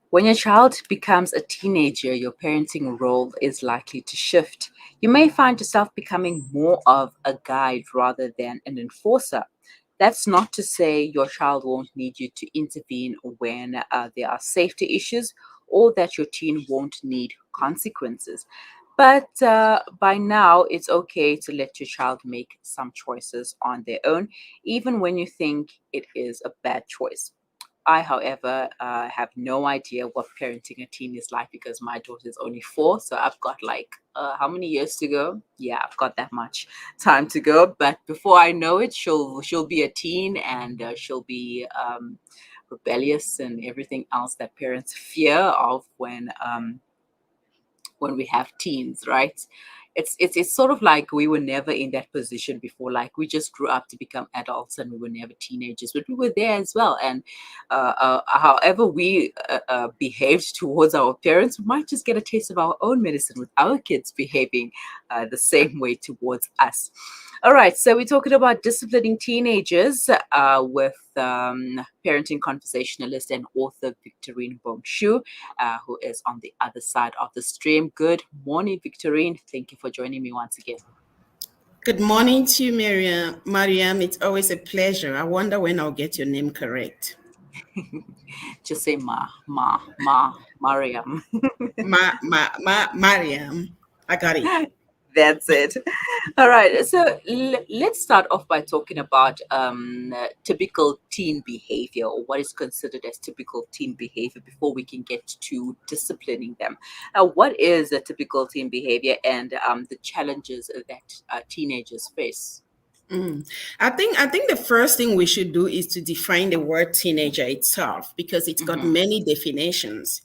When your child becomes a teenager, your parenting role is likely to shift. You may find yourself becoming more of a guide rather than an enforcer. That's not to say your child won't need you to intervene when there are safety issues or that your teen won't need consequences. But by now, it's okay to let your child make some choices on their own, even when you think it is a bad choice. I, however, have no idea what parenting a teen is like because my daughter is only 4, so I've got like how many years to go? Yeah, I've got that much time to go. But before I know it, she'll be a teen and she'll be rebellious and everything else that parents fear of when we have teens, right? It's sort of like we were never in that position before. Like we just grew up to become adults, and we were never teenagers, but we were there as well. And however we behaved towards our parents, we might just get a taste of our own medicine with our kids behaving the same way towards us. All right, so we're talking about disciplining teenagers with parenting conversationalist and author Victorine Mbong Shu, who is on the other side of the stream. Good morning, Victorine. Thank you for joining me once again. Good morning to you, Miriam. Mariam, it's always a pleasure. I wonder when I'll get your name correct. Just say Mariam. Mariam. I got it. That's it. All right. So let's start off by talking about typical teen behavior, or what is considered as typical teen behavior, before we can get to disciplining them. What is a typical teen behavior, and the challenges that teenagers face? I think the first thing we should do is to define the word teenager itself, because it's got Mm-hmm. many definitions.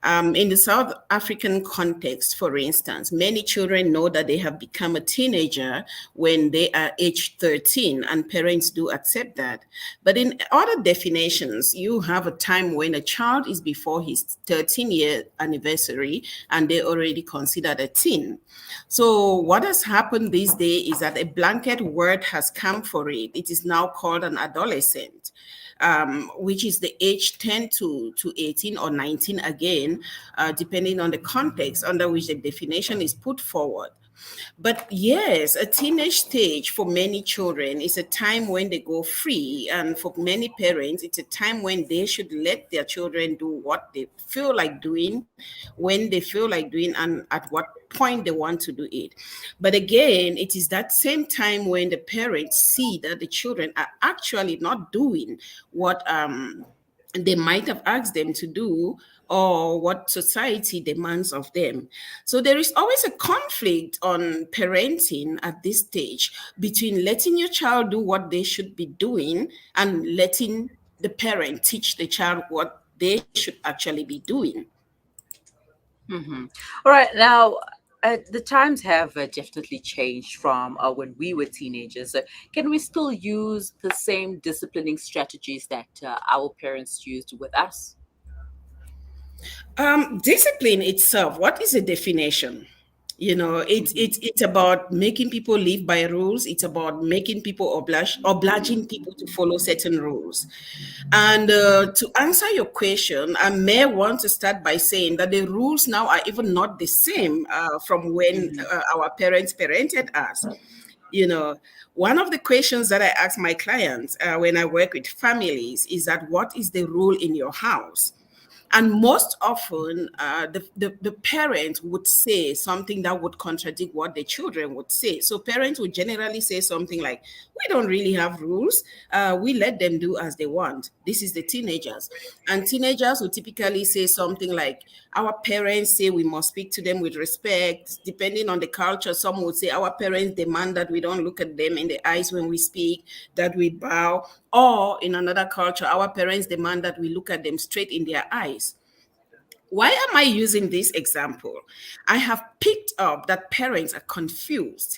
In the South African context, for instance, many children know that they have become a teenager when they are age 13, and parents do accept that. But in other definitions, you have a time when a child is before his 13-year anniversary and they already considered a teen. So what has happened these days is that a blanket word has come for it. It is now called an adolescent. Which is the age 10 to 18 or 19 again, depending on the context under which the definition is put forward. But yes, a teenage stage for many children is a time when they go free. And for many parents, it's a time when they should let their children do what they feel like doing, when they feel like doing, and at what point they want to do it. But again, it is that same time when the parents see that the children are actually not doing what they might have asked them to do, or what society demands of them. So there is always a conflict on parenting at this stage between letting your child do what they should be doing and letting the parent teach the child what they should actually be doing. Mm-hmm. All right. Now, the times have definitely changed from when we were teenagers. Can we still use the same disciplining strategies that our parents used with us? Discipline itself, what is a definition? It's about making people live by rules. It's about making people obliging people to follow certain rules. And to answer your question, I may want to start by saying that the rules now are even not the same from when Mm-hmm. our parents parented us. You know, one of the questions that I ask my clients when I work with families is that, what is the rule in your house? And most often, the parent would say something that would contradict what the children would say. So parents would generally say something like, we don't really have rules. We let them do as they want. This is the teenagers. And teenagers would typically say something like, our parents say we must speak to them with respect. Depending on the culture, some would say our parents demand that we don't look at them in the eyes when we speak, that we bow. Or in another culture, our parents demand that we look at them straight in their eyes. Why am I using this example? I have picked up that parents are confused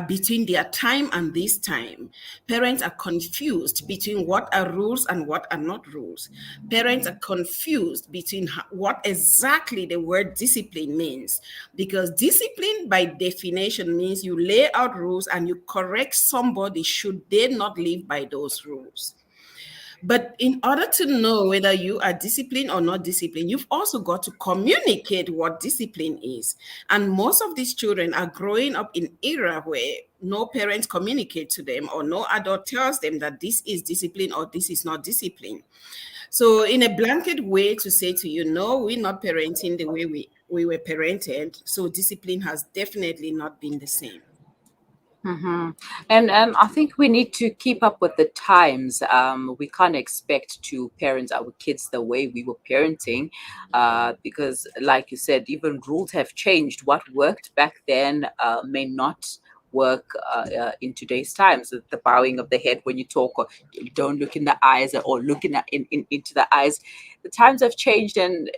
between their time and this time. Parents are confused between what are rules and what are not rules. Parents are confused between what exactly the word discipline means. Because discipline, by definition, means you lay out rules and you correct somebody should they not live by those rules. But in order to know whether you are disciplined or not disciplined, you've also got to communicate what discipline is. And most of these children are growing up in era where no parents communicate to them or no adult tells them that this is discipline or this is not discipline. So in a blanket way to say to you, no, we're not parenting the way we were parented. So discipline has definitely not been the same. And I think we need to keep up with the times. We can't expect to parent our kids the way we were parenting, because, like you said, even rules have changed. What worked back then may not work in today's times. The bowing of the head when you talk, or don't look in the eyes, or looking into the eyes. The times have changed, and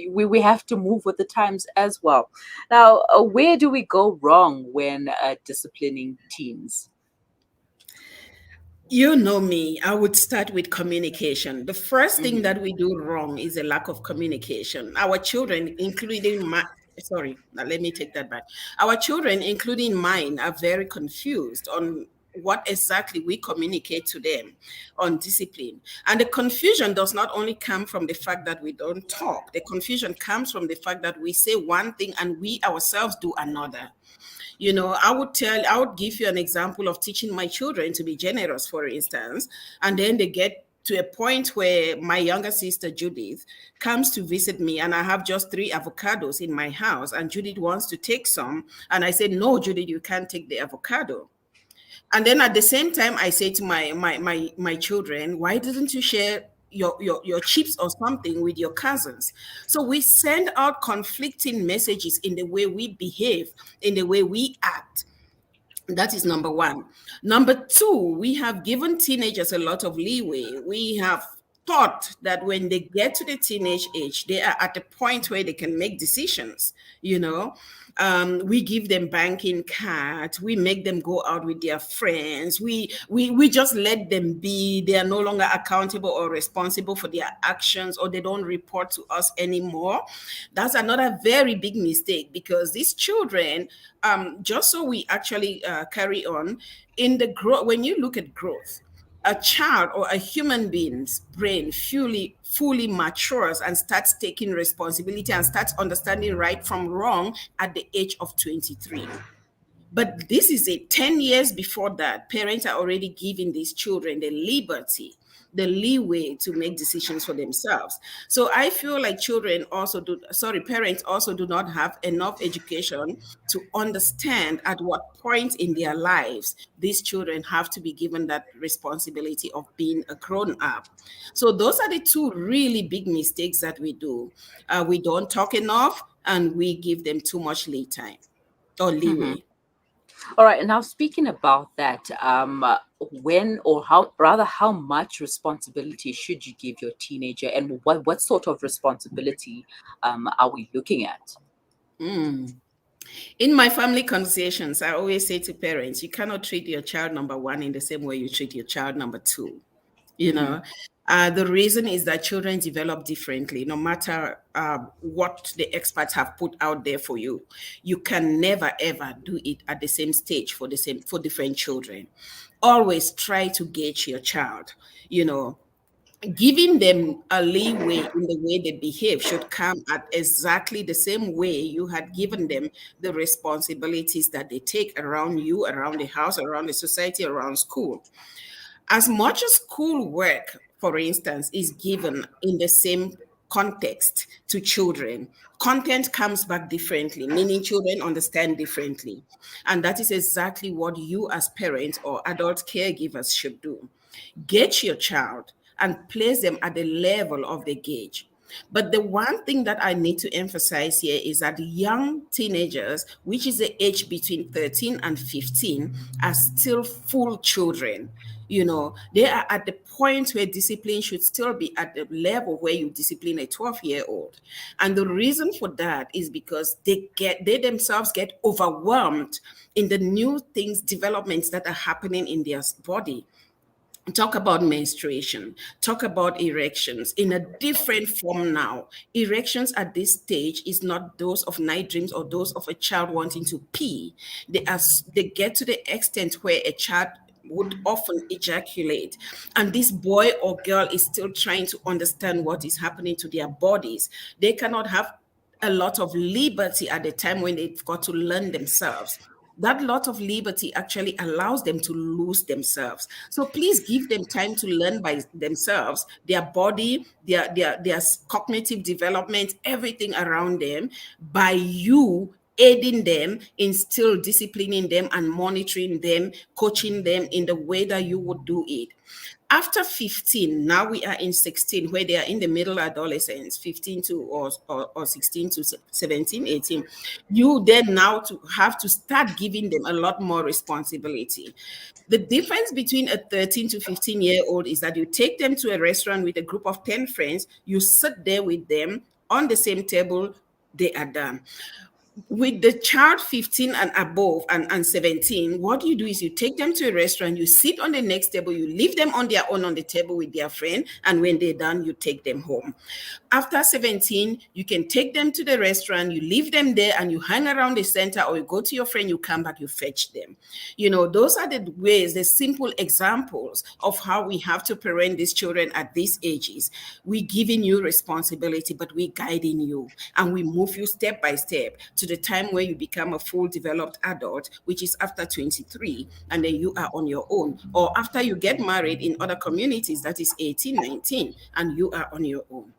we have to move with the times as well. Now, where do we go wrong when disciplining teens? You know me, I would start with communication. The first thing Hmm. that we do wrong is a lack of communication. Our children, including my, sorry, now let me take that back. Our children, including mine, are very confused on what exactly we communicate to them on discipline. And the confusion does not only come from the fact that we don't talk, the confusion comes from the fact that we say one thing and we ourselves do another. I would give you an example of teaching my children to be generous, for instance, and then they get to a point where my younger sister Judith comes to visit me, and I have just 3 avocados in my house, and Judith wants to take some, and I said, "No, Judith, you can't take the avocado." And then at the same time, I say to my children, why didn't you share your chips or something with your cousins? So we send out conflicting messages in the way we behave, in the way we act. That is number one. Number two, we have given teenagers a lot of leeway. We have thought that when they get to the teenage age, they are at a point where they can make decisions, you know. We give them banking cards. We make them go out with their friends. We just let them be. They are no longer accountable or responsible for their actions, or they don't report to us anymore. That's another very big mistake, because these children, just so we actually carry on in the growth. When you look at growth, a child or a human being's brain fully matures and starts taking responsibility and starts understanding right from wrong at the age of 23. But this is 10 years before that. Parents are already giving these children the liberty, the leeway to make decisions for themselves. So I feel like parents also do not have enough education to understand at what point in their lives these children have to be given that responsibility of being a grown up. So those are the two really big mistakes that we do. We don't talk enough, and we give them too much lead time or Hmm. leeway. All right. Now, speaking about that, when, or how, rather, how much responsibility should you give your teenager, and what sort of responsibility are we looking at? Mm. In my family conversations, I always say to parents, you cannot treat your child number one in the same way you treat your child number two. You Hmm. know, the reason is that children develop differently, no matter what the experts have put out there for you. You can never ever do it at the same stage for different children. Always try to gauge your child. You know, giving them a leeway in the way they behave should come at exactly the same way you had given them the responsibilities that they take around you, around the house, around the society, around school. As much as school work, for instance, is given in the same context to children, content comes back differently, meaning children understand differently. And that is exactly what you, as parents or adult caregivers, should do. Gauge your child and place them at the level of the gauge. But the one thing that I need to emphasize here is that young teenagers, which is the age between 13 and 15, are still full children. You know, they are at the point where discipline should still be at the level where you discipline a 12-year-old. And the reason for that is because they themselves get overwhelmed in the new things, developments that are happening in their body. Talk about menstruation, talk about erections in a different form now. Erections at this stage is not those of night dreams or those of a child wanting to pee. They get to the extent where a child would often ejaculate, and this boy or girl is still trying to understand what is happening to their bodies. They cannot have a lot of liberty at the time when they've got to learn themselves. That lot of liberty actually allows them to lose themselves. So please give them time to learn by themselves, their body, their cognitive development, everything around them, by you aiding them in still disciplining them and monitoring them, coaching them in the way that you would do it. After 15, now we are in 16, where they are in the middle adolescence, 15 to or 16 to 17, 18. You then now to have to start giving them a lot more responsibility. The difference between a 13 to 15-year-old is that you take them to a restaurant with a group of 10 friends, you sit there with them on the same table, they are done. With the child 15 and above and 17, what you do is you take them to a restaurant, you sit on the next table, you leave them on their own on the table with their friend, and when they're done, you take them home. After 17, you can take them to the restaurant, you leave them there, and you hang around the center, or you go to your friend, you come back, you fetch them. Those are the ways, the simple examples of how we have to parent these children at these ages. We giving you responsibility, but we guiding you, and we move you step by step to the time where you become a full developed adult, which is after 23, and then you are on your own. Or after you get married in other communities, that is 18, 19, and you are on your own.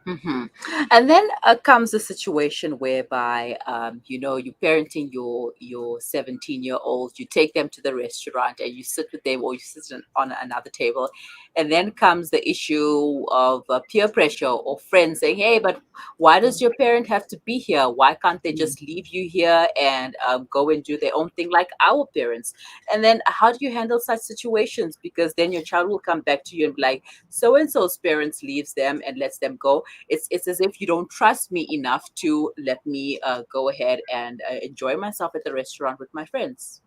Hmm. And then comes a situation whereby, you're parenting your 17-year-old. You take them to the restaurant and you sit with them, or you sit on another table, and then comes the issue of peer pressure or friends saying, "Hey, but why does your parent have to be here? Why can't they just leave you here and go and do their own thing like our parents?" And then how do you handle such situations? Because then your child will come back to you and be like, "So and so's parents leaves them and lets them go. It's as if you don't trust me enough to let me go ahead and enjoy myself at the restaurant with my friends."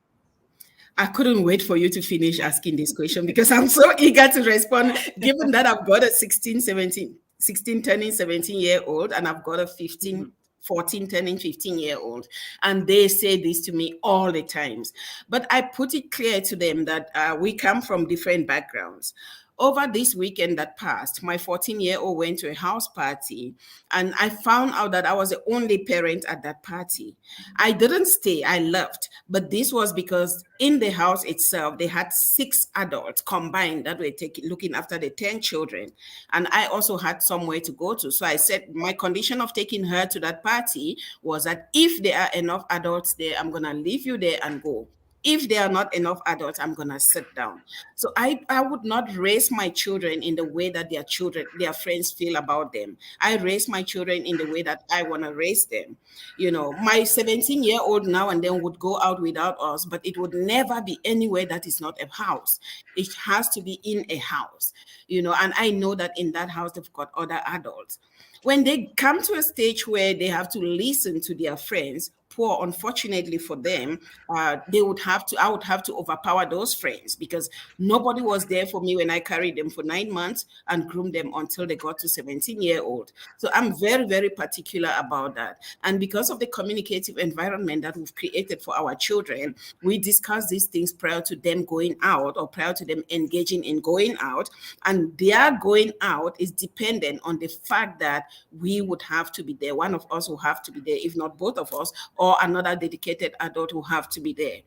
I couldn't wait for you to finish asking this question because I'm so eager to respond, given that I've got a 16, 17, 16 turning 17-year-old, and I've got a 15, Mhm. 14 turning 15-year-old. And they say this to me all the times. But I put it clear to them that we come from different backgrounds. Over this weekend that passed, my 14-year-old went to a house party, and I found out that I was the only parent at that party. I didn't stay, I left. But this was because in the house itself, they had 6 adults combined that were looking after the 10 children. And I also had somewhere to go to. So I said my condition of taking her to that party was that if there are enough adults there, I'm going to leave you there and go. If there are not enough adults, I'm going to sit down. So I would not raise my children in the way that their friends feel about them. I raise my children in the way that I want to raise them. My 17-year-old now and then would go out without us, but it would never be anywhere that is not a house. It has to be in a house, and I know that in that house they've got other adults. When they come to a stage where they have to listen to their friends, poor, unfortunately for them, I would have to overpower those friends because nobody was there for me when I carried them for 9 months and groomed them until they got to 17-year-old. So I'm very, very particular about that. And because of the communicative environment that we've created for our children, we discuss these things prior to them going out or prior to them engaging in going out. And their going out is dependent on the fact that we would have to be there. One of us will have to be there, if not both of us, or another dedicated adult will have to be there.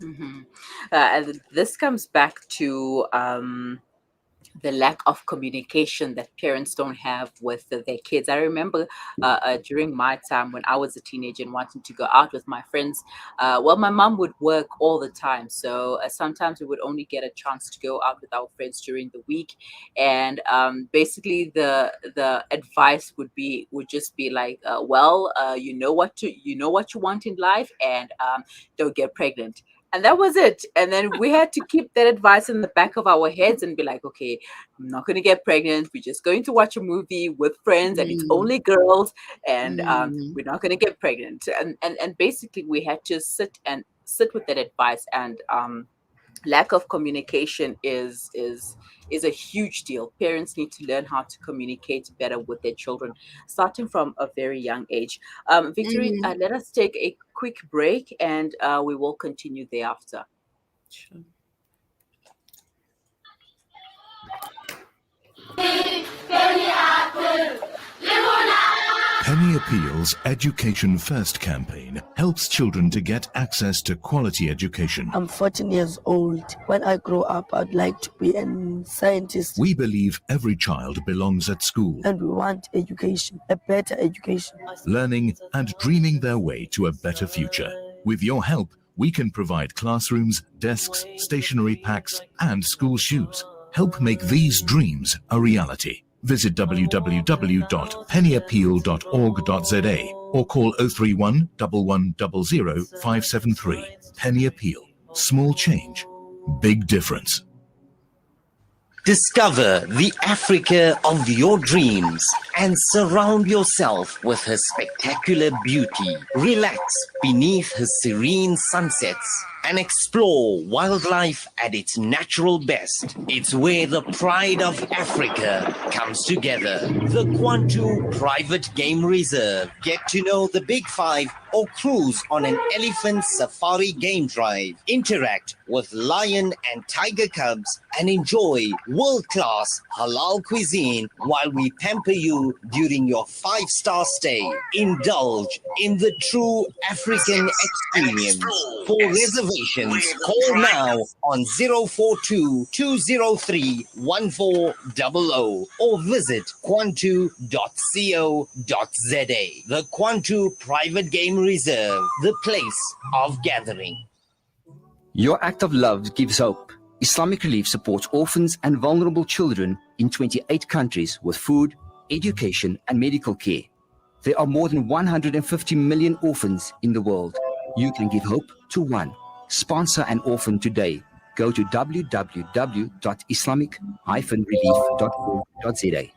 Mhm. And this comes back to the lack of communication that parents don't have with their kids. I remember during my time when I was a teenager and wanting to go out with my friends, well, my mom would work all the time. So sometimes we would only get a chance to go out with our friends during the week. And basically the advice would just be like, well, you know what you want in life, and don't get pregnant. And that was it. And then we had to keep that advice in the back of our heads and be like, okay, I'm not going to get pregnant. We're just going to watch a movie with friends, and it's Mm, only girls, and mm, we're not going to get pregnant. And basically, we had to sit with that advice. And lack of communication is a huge deal. Parents need to learn how to communicate better with their children, starting from a very young age. Victory, mm. let us take a quick break, and we will continue thereafter. Sure. Penny Appeal's Education First campaign helps children to get access to quality education. I'm 14 years old. When I grow up, I'd like to be a scientist. We believe every child belongs at school, And we want education, a better education. learning and dreaming their way to a better future. With your help, we can provide classrooms, desks, stationery packs, and school shoes. Help make these dreams a reality. Visit www.pennyappeal.org.za or call 031 1100 573. Penny Appeal. Small change, big difference. Discover the Africa of your dreams and surround yourself with her spectacular beauty. Relax beneath her serene sunsets and explore wildlife at its natural best. It's where the pride of Africa comes together. The Kwantu Private Game Reserve. Get to know the Big Five or cruise on an elephant safari game drive. Interact with lion and tiger cubs and enjoy world-class halal cuisine while we pamper you during your 5-star stay. Indulge in the true African experience. For reservations, call now on 042-203-1400 or visit kwantu.co.za. The Kwantu Private Game Reserve, the place of gathering. Your act of love gives hope. Islamic Relief supports orphans and vulnerable children in 28 countries with food, education, and medical care. There are more than 150 million orphans in the world. You can give hope to one. Sponsor an orphan today. Go to www.islamic-relief.org.za.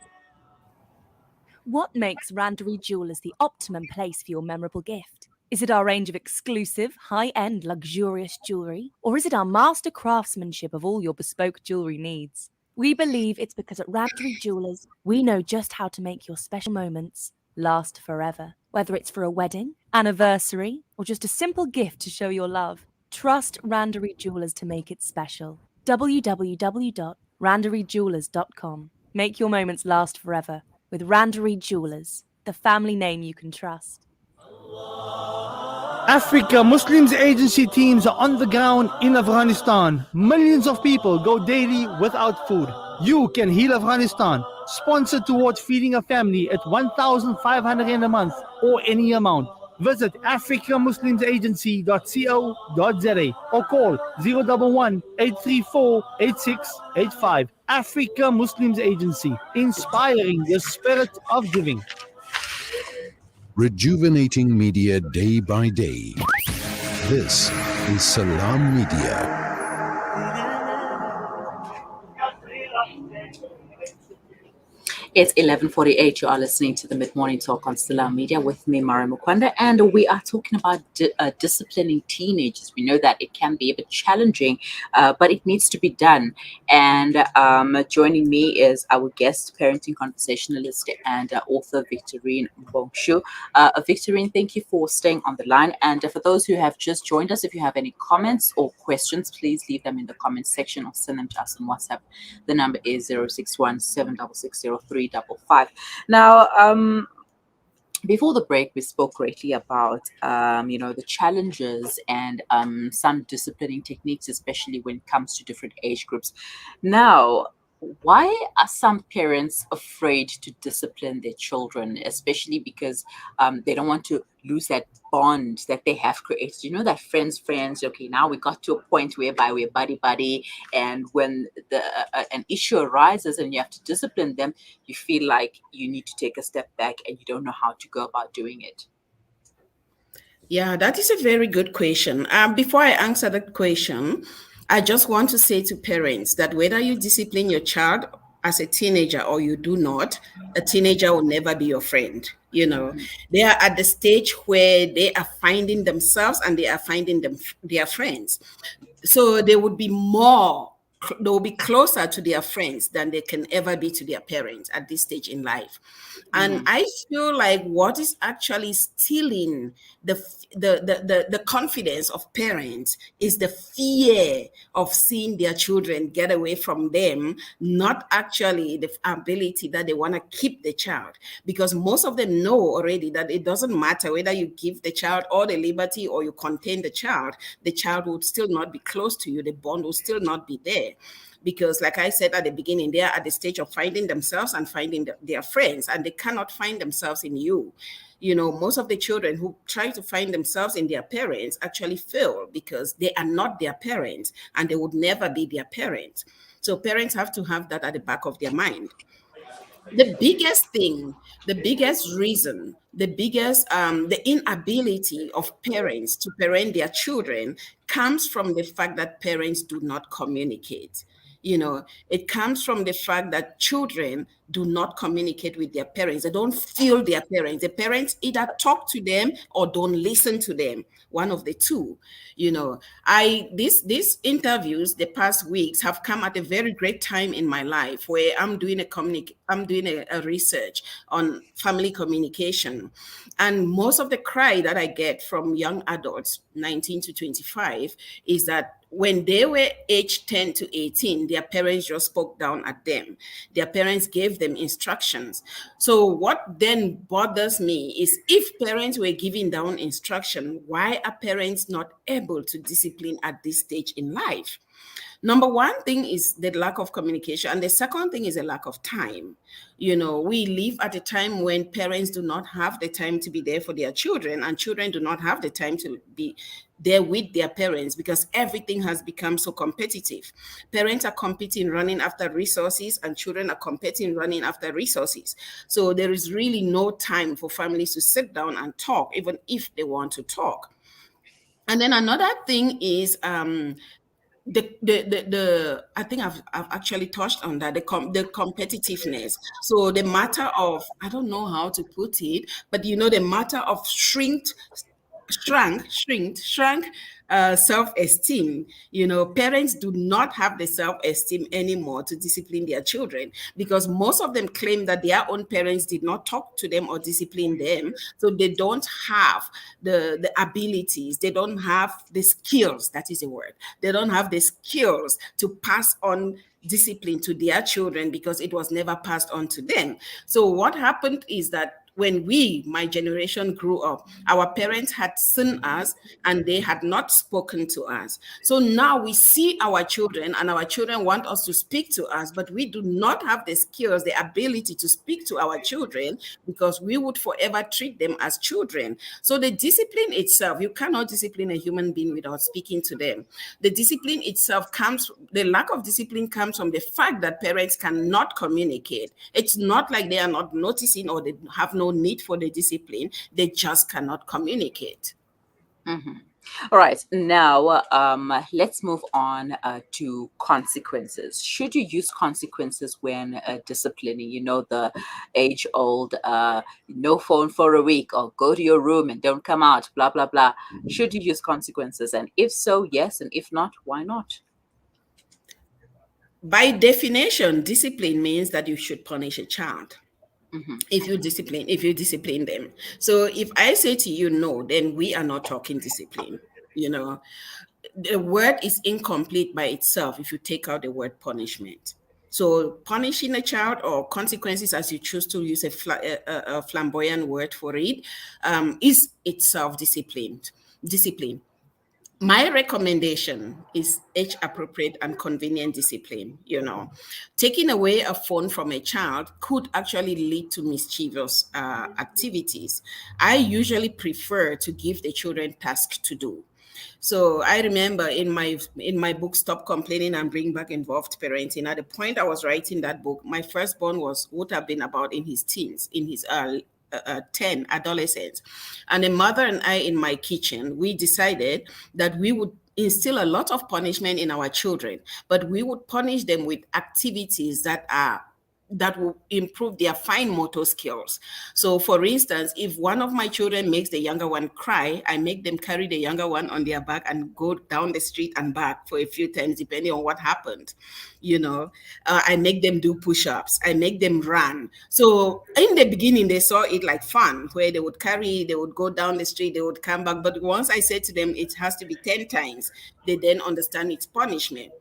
What makes Randery Jewelers the optimum place for your memorable gift? Is it our range of exclusive, high-end, luxurious jewellery? Or is it our master craftsmanship of all your bespoke jewellery needs? We believe it's because at Randery Jewelers, we know just how to make your special moments last forever. Whether it's for a wedding, anniversary, or just a simple gift to show your love, trust Randery Jewelers to make it special. www.randeryjewelers.com. Make your moments last forever with Randery Jewelers, the family name you can trust. Africa Muslims Agency teams are on the ground in Afghanistan. Millions of people go daily without food. You can heal Afghanistan. Sponsor towards feeding a family at 1,500 in a month or any amount. Visit africamuslimsagency.co.za or call 011-834-8685. Africa Muslims Agency, inspiring the spirit of giving. Rejuvenating media day by day. This is Salam Media. It's 11:48. You are listening to the Mid-Morning Talk on Salam Media with me, Mara Mukwanda, and we are talking about disciplining teenagers. We know that it can be a bit challenging, but it needs to be done. And joining me is our guest, parenting conversationalist and author Victorine Mbong Shu. Victorine, thank you for staying on the line. And for those who have just joined us, if you have any comments or questions, please leave them in the comments section or send them to us on WhatsApp. The number is 061-766-0355. Now, before the break, we spoke greatly about, the challenges and some disciplining techniques, especially when it comes to different age groups. Now, why are some parents afraid to discipline their children, especially because they don't want to lose that bond that they have created? You know, that friends, okay, now we got to a point whereby we're buddy, and when an issue arises and you have to discipline them, you feel like you need to take a step back and you don't know how to go about doing it. Yeah, that is a very good question. Before I answer that question, I just want to say to parents that whether you discipline your child as a teenager or you do not, a teenager will never be your friend. You know, they are at the stage where they are finding themselves and they are finding their friends. So they would be more they will be closer to their friends than they can ever be to their parents at this stage in life. And I feel like what is actually stealing the confidence of parents is the fear of seeing their children get away from them, not actually the ability that they want to keep the child. Because most of them know already that it doesn't matter whether you give the child all the liberty or you contain the child would still not be close to you. The bond will still not be there. Because like I said at the beginning, they are at the stage of finding themselves and finding their friends, and they cannot find themselves in you. You know, most of the children who try to find themselves in their parents actually fail because they are not their parents and they would never be their parents. So parents have to have that at the back of their mind. The biggest thing, the biggest reason, the inability of parents to parent their children comes from the fact that parents do not communicate. You know, it comes from the fact that children do not communicate with their parents. They don't feel their parents. The parents either talk to them or don't listen to them. One of the two. You know, these interviews the past weeks have come at a very great time in my life where I'm doing a research on family communication. And most of the cry that I get from young adults, 19 to 25, is that when they were aged 10 to 18, their parents just spoke down at them. Their parents gave them instructions. So what then bothers me is if parents were giving down instruction, why are parents not able to discipline at this stage in life? Number one thing is the lack of communication. And the second thing is a lack of time. You know, we live at a time when parents do not have the time to be there for their children, and children do not have the time to be there with their parents because everything has become so competitive. Parents are competing, running after resources, and children are competing, running after resources. So there is really no time for families to sit down and talk, even if they want to talk. And then another thing is I think I've actually touched on that, the competitiveness. So the matter of, I don't know how to put it, but you know, the matter of shrunk self-esteem. You know, parents do not have the self-esteem anymore to discipline their children because most of them claim that their own parents did not talk to them or discipline them. So they don't have the abilities, they don't have the skills, that is a word. They don't have the skills to pass on discipline to their children because it was never passed on to them. So what happened is that when my generation grew up, our parents had seen us and they had not spoken to us. So now we see our children and our children want us to speak to us, but we do not have the skills, the ability to speak to our children because we would forever treat them as children. So the discipline itself, you cannot discipline a human being without speaking to them. The discipline itself the lack of discipline comes from the fact that parents cannot communicate. It's not like they are not noticing or they have no need for the discipline, they just cannot communicate. All right, now let's move on to consequences. Should you use consequences when disciplining? You know, the age-old no phone for a week or go to your room and don't come out, blah, blah, blah. Should you use consequences? And if so, yes. And if not, why not? By definition, discipline means that you should punish a child. If you discipline them. So if I say to you no, then we are not talking discipline. You know, the word is incomplete by itself if you take out the word punishment. So punishing a child, or consequences as you choose to use a flamboyant word for it, is itself discipline. My recommendation is age-appropriate and convenient discipline. You know, taking away a phone from a child could actually lead to mischievous activities. I usually prefer to give the children tasks to do. So I remember in my book, Stop Complaining and Bring Back Involved Parenting, at the point I was writing that book, my firstborn would have been about in his teens, in his 10 adolescents. And the mother and I in my kitchen, we decided that we would instill a lot of punishment in our children, but we would punish them with activities that are that will improve their fine motor skills. So for instance, if one of my children makes the younger one cry, I make them carry the younger one on their back and go down the street and back for a few times, depending on what happened. I make them do push-ups, I make them run. So in the beginning, they saw it like fun, where they would go down the street, they would come back. But once I said to them, it has to be 10 times, they then understand it's punishment.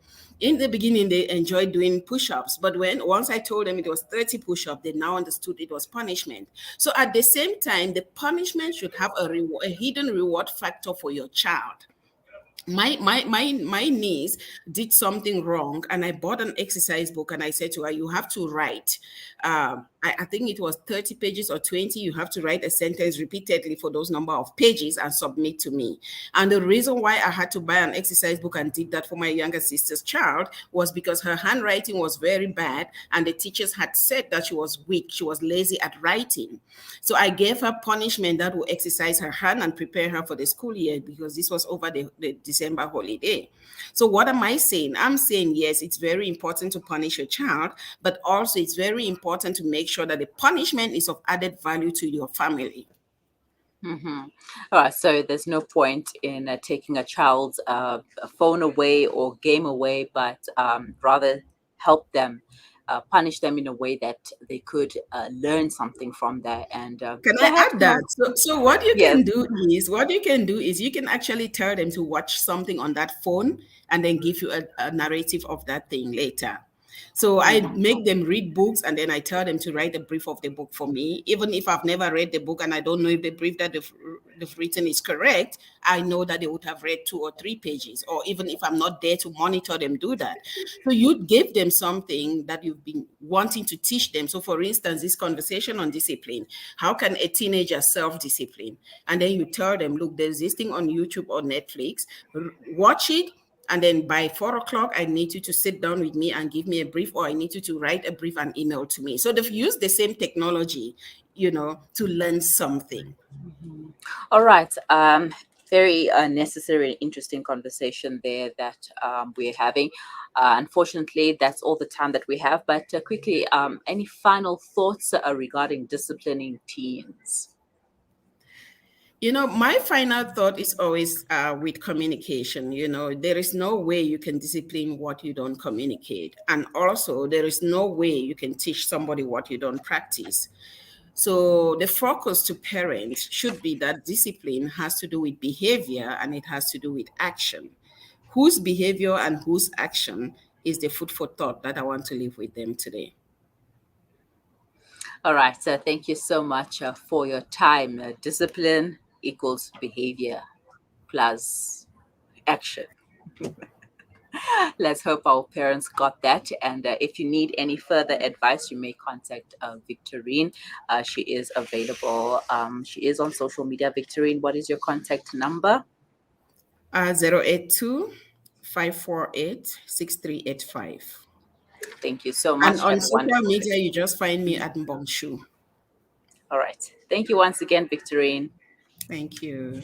In the beginning, they enjoyed doing push-ups, but once I told them it was 30 push-ups, they now understood it was punishment. So at the same time, the punishment should have a hidden reward factor for your child. My niece did something wrong, and I bought an exercise book, and I said to her, you have to write, I think it was 30 pages or 20. You have to write a sentence repeatedly for those number of pages and submit to me. And the reason why I had to buy an exercise book and did that for my younger sister's child was because her handwriting was very bad, and the teachers had said that she was weak, she was lazy at writing. So I gave her punishment that will exercise her hand and prepare her for the school year, because this was over the December holiday. So what am I saying? I'm saying, yes, it's very important to punish your child, but also it's very important to make sure that the punishment is of added value to your family. All right, so there's no point in taking a child's phone away or game away, but rather help them, punish them in a way that they could learn something from that. And Can I add that? So what you Yes. can do is you can actually tell them to watch something on that phone and then give you a narrative of that thing later. So I make them read books, and then I tell them to write a brief of the book for me. Even if I've never read the book and I don't know if the brief that they've written is correct, I know that they would have read 2 or 3 pages, or even if I'm not there to monitor them do that. So you give them something that you've been wanting to teach them. So for instance, this conversation on discipline, how can a teenager self-discipline? And then you tell them, look, there's this thing on YouTube or Netflix, watch it. And then by 4 o'clock, I need you to sit down with me and give me a brief, or I need you to write a brief and email to me. So they've used the same technology, to learn something. All right. Very necessary and interesting conversation there that we're having. Unfortunately, that's all the time that we have. But quickly, any final thoughts regarding disciplining teens? My final thought is always with communication. There is no way you can discipline what you don't communicate. And also, there is no way you can teach somebody what you don't practice. So the focus to parents should be that discipline has to do with behavior, and it has to do with action. Whose behavior and whose action is the food for thought that I want to leave with them today. All right. So thank you so much for your time. Discipline equals behavior plus action. Let's hope our parents got that. And if you need any further advice, you may contact Victorine. She is available. She is on social media. Victorine, what is your contact number? 082 548 6385. Thank you so much. And on social media, you just find me at Mbong Shu. All right. Thank you once again, Victorine. Thank you.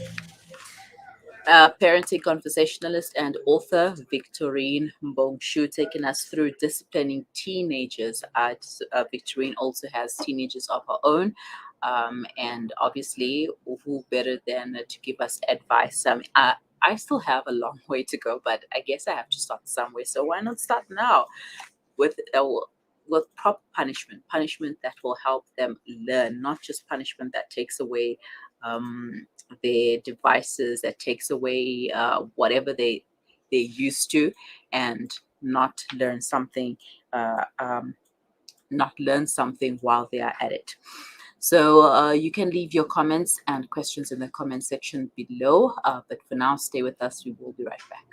Parenting conversationalist and author Victorine Mbong Shu taking us through disciplining teenagers. Victorine also has teenagers of her own. And obviously, who better than to give us advice? I still have a long way to go, but I guess I have to start somewhere. So why not start now with proper punishment that will help them learn, not just punishment that takes away their devices, that takes away whatever they're used to, and not learn something while they are at it. So you can leave your comments and questions in the comment section below. But for now, stay with us. We will be right back.